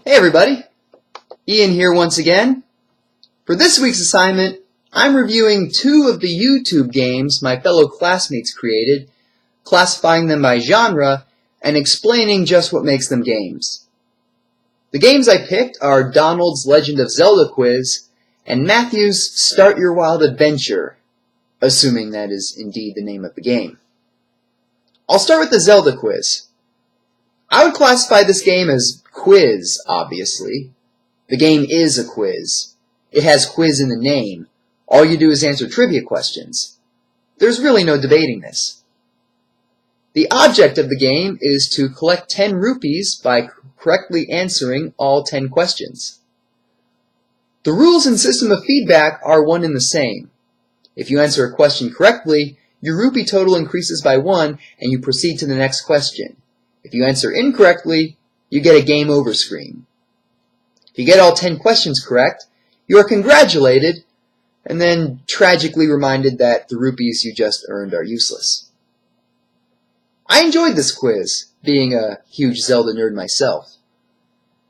Hey everybody, Ian here once again. For this week's assignment, I'm reviewing two of the YouTube games my fellow classmates created, classifying them by genre, and explaining just what makes them games. The games I picked are Donald's Legend of Zelda Quiz and Matthew's Start Your Wild Adventure, assuming that is indeed the name of the game. I'll start with the Zelda Quiz. I would classify this game as quiz, obviously. The game is a quiz. It has quiz in the name. All you do is answer trivia questions. There's really no debating this. The object of the game is to collect 10 rupees by correctly answering all 10 questions. The rules and system of feedback are one and the same. If you answer a question correctly, your rupee total increases by 1 and you proceed to the next question. If you answer incorrectly, you get a game over screen. If you get all 10 questions correct, you are congratulated and then tragically reminded that the rupees you just earned are useless. I enjoyed this quiz, being a huge Zelda nerd myself.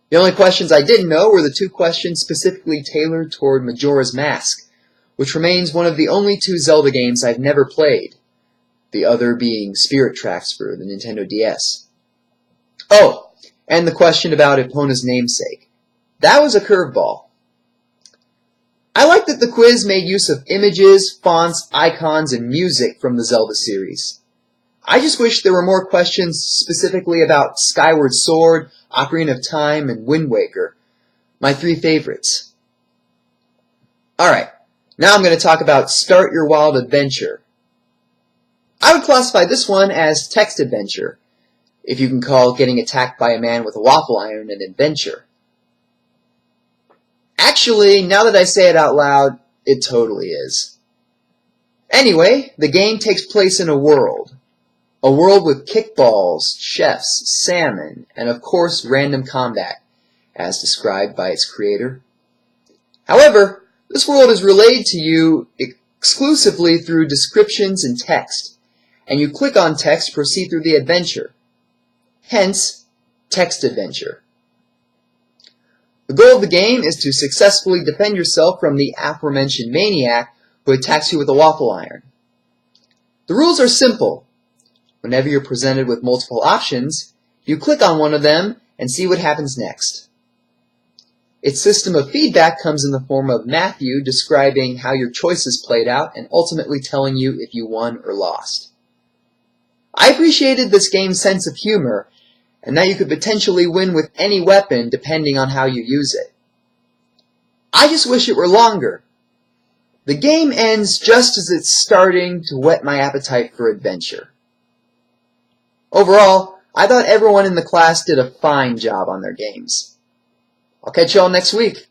The only questions I didn't know were the 2 questions specifically tailored toward Majora's Mask, which remains one of the only 2 Zelda games I've never played, the other being Spirit Tracks for the Nintendo DS. Oh, and the question about Epona's namesake. That was a curveball. I like that the quiz made use of images, fonts, icons, and music from the Zelda series. I just wish there were more questions specifically about Skyward Sword, Ocarina of Time, and Wind Waker, my 3 favorites. Alright, now I'm going to talk about Start Your Wild Adventure. I would classify this one as text adventure, if you can call getting attacked by a man with a waffle iron an adventure. Actually, now that I say it out loud, it totally is. Anyway, the game takes place in a world with kickballs, chefs, salmon, and of course random combat, as described by its creator. However, this world is relayed to you exclusively through descriptions and text, and you click on text to proceed through the adventure. Hence, text adventure. The goal of the game is to successfully defend yourself from the aforementioned maniac who attacks you with a waffle iron. The rules are simple. Whenever you're presented with multiple options, you click on one of them and see what happens next. Its system of feedback comes in the form of Matthew describing how your choices played out and ultimately telling you if you won or lost. I appreciated this game's sense of humor and that you could potentially win with any weapon depending on how you use it. I just wish it were longer. The game ends just as it's starting to whet my appetite for adventure. Overall, I thought everyone in the class did a fine job on their games. I'll catch you all next week.